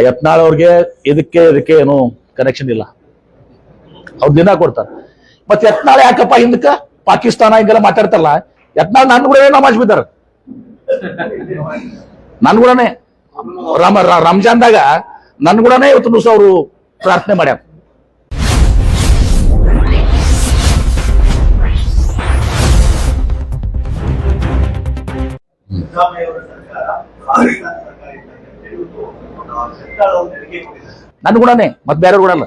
ಯತ್ನಾಳ್ ಅವ್ರಿಗೆ ಇದಕ್ಕೆ ಏನು ಕನೆಕ್ಷನ್ ಇಲ್ಲ. ಅವ್ರು ದಿನ ಕೊಡ್ತಾರೆ. ಮತ್ತೆ ಯತ್ನಾಳ್ ಯಾಕಪ್ಪ ಹಿಂದಕ್ಕ ಪಾಕಿಸ್ತಾನ ಹಿಂಗೆಲ್ಲ ಮಾತಾಡ್ತಾರಲ್ಲ, ಯತ್ನಾಳ್ ನನ್ ಕೂಡ ನಮಾಜ್ ಬಿದ್ದಾರ. ನನ್ ಕೂಡನೇ ರಂಜಾನ್ದಾಗ ನನ್ ಕೂಡನೇ ಇವತ್ತು ದಿವಸ ಅವರು ಪ್ರಾರ್ಥನೆ ಮಾಡ್ಯಾರ. ನನ್ ಕೂಡನೇ ಮತ್ ಬೇರೆ ಕೂಡ ಅಲ್ಲ.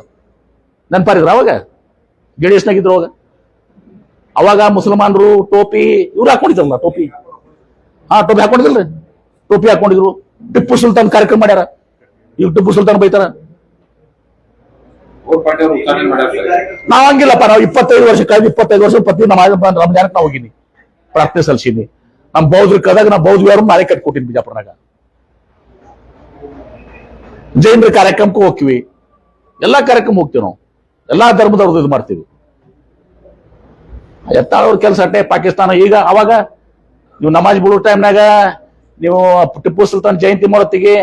ನನ್ ಪಾರಿದ್ರು ಅವಾಗ ಜೆಡಿಎಸ್ನಾಗಿದ್ರು ಅವಾಗ ಮುಸಲ್ಮಾನರು ಟೋಪಿ ಇವ್ರು ಹಾಕೊಂಡಿದ್ರಲ್ಲ, ಟೋಪಿ ಟೋಪಿ ಹಾಕೊಂಡಿದ್ರಲ್ರಿ, ಟೋಪಿ ಹಾಕೊಂಡಿದ್ರು. ಟಿಪ್ಪು ಸುಲ್ತಾನ್ ಕಾರ್ಯಕ್ರಮ ಮಾಡ್ಯಾರ. ಈಗ ಟಿಪ್ಪು ಸುಲ್ತಾನ್ ಬೈತಾರ. ನಾವ್ ಹಂಗಿಲ್ಲಪ್ಪ, ನಾವು 25 ವರ್ಷ ಪತಿ ರಂಜಾನಕ್ಕೆ ನಾವು ಹೋಗಿನಿ, ಪ್ರಾರ್ಥನೆ ಸಲ್ಸೀನಿ. ನಮ್ ಬೌದ್ಧರು ಕದಾಗ ನಾ ಬೌದ್ಧ ವಿಹಾರ ಮಾಲೆ ಕಟ್ಕೊಟ್ಟಿನಿ ಬಿಜಾಪುರನಾಗ. ಜೈನರ ಕಾರ್ಯಕ್ರಮಕ್ಕೂ ಹೋಗ್ತೀವಿ, ಎಲ್ಲಾ ಕಾರ್ಯಕ್ರಮ ಹೋಗ್ತೀವಿ ನಾವು, ಎಲ್ಲಾ ಧರ್ಮದವ್ರದ್ದು ಇದು ಮಾಡ್ತೀವಿ. ಯತ್ನಾಳ್ ಕೆಲಸ ಅಟ್ಟೆ ಪಾಕಿಸ್ತಾನ. ಈಗ ಅವಾಗ ನೀವು ನಮಾಜ್ ಬಿಡೋ ಟೈಮ್ನಾಗ ನೀವು ಟಿಪ್ಪು ಸುಲ್ತಾನ್ ಜಯಂತಿ ಮಾಡೋತ್ತಿಗೆ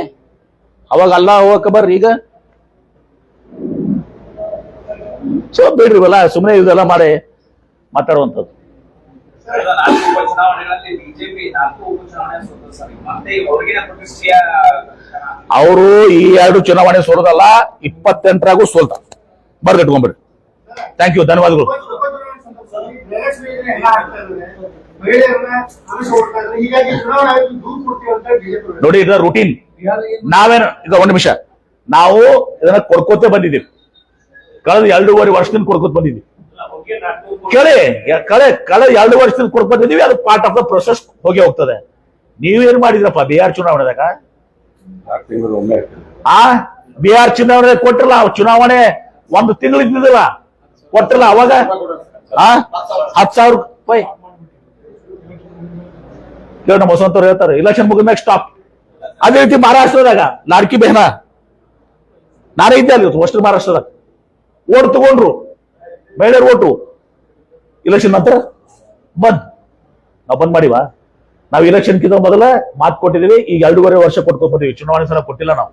ಅವಾಗ ಅಲ್ಲಾ ಹೋಗಕ್ಕೆ ಬರ್ರಿ. ಈಗ ಸೊ ಬಿಡ್ರಿ ಇವೆಲ್ಲ ಸುಮ್ಮನೆ ಇದೆಲ್ಲ ಮಾಡಿ ಮಾತಾಡುವಂಥದ್ದು. ಅವರು ಈ 2 ಚುನಾವಣೆ ಸೋಲದಲ್ಲ, 28ರಾಗೂ ಸೋಲ್ತಾರೆ. ಬರ್ದಿಟ್ಕೊಂಡ್ಬಿಡ್ರಿ. ಥ್ಯಾಂಕ್ ಯು, ಧನ್ಯವಾದಗಳು. ನೋಡಿ, ಇದು ರೂಟೀನ್. ನಾವೇನು ಈಗ 1 ನಿಮಿಷ, ನಾವು ಇದನ್ನ ಕೊಡ್ಕೋತೆ ಬಂದಿದ್ದೀವಿ. ಕಳೆದ 2.5 ವರ್ಷದಿಂದ ಕೊಡ್ಕೋತ ಬಂದಿದ್ದೀವಿ. ಕಳೆದ 2 ವರ್ಷದಿಂದ ಕೊಡ್ಕೋತ ಬಂದಿದ್ದೀವಿ. ಅದು ಪಾರ್ಟ್ ಆಫ್ ದ ಪ್ರೊಸೆಸ್ ಹೋಗಿ ಹೋಗ್ತದೆ. ನೀವೇನ್ ಮಾಡಿದ್ರಪ್ಪ ಬಿಹಾರ್ ಚುನಾವಣೆದಾಗ? ಬಿಹಾರ್ ಚುನಾವಣೆ ಕೊಟ್ಟಿಲ್ಲ. ಚುನಾವಣೆ 1 ತಿಂಗಳು ಇದ್ದಿದ್ದಿಲ್ಲ, ಕೊಟ್ಟಿಲ್ಲ. ಅವಾಗ 10,000 ರೂಪಾಯಿ ನಮ್ಮ ವಸಂತವ್ರು ಹೇಳ್ತಾರೆ, ಇಲೆಕ್ಷನ್ ಮುಗಿದ್ಮ್ಯಾಗ ಸ್ಟಾಪ್. ಅದೇ ರೀತಿ ಮಹಾರಾಷ್ಟ್ರದಾಗ ಲಾಡ್ಕಿ ಬೆಹನ ನಾನೇ ಇದ್ದೆ ಅಲ್ಲಿ ಅಷ್ಟು ಮಹಾರಾಷ್ಟ್ರದಾಗ. ಓಟ್ ತಗೊಂಡ್ರು, ಮಹಿಳೆಯರು ಓಟು. ಇಲೆಕ್ಷನ್ ನಂತರ ನಾವು ಬಂದ್ ಮಾಡಿವಾ? ನಾವು ಇಲೆಕ್ಷನ್ ಕಿಂತ ಮೊದಲ ಮಾತು ಕೊಟ್ಟಿದ್ದೀವಿ. ಈಗ 2.5 ವರ್ಷ ಕೊಟ್ಕೊಂಡ್ ಬಂದೀವಿ. ಚುನಾವಣೆ ಸಲ ಕೊಟ್ಟಿಲ್ಲ ನಾವು.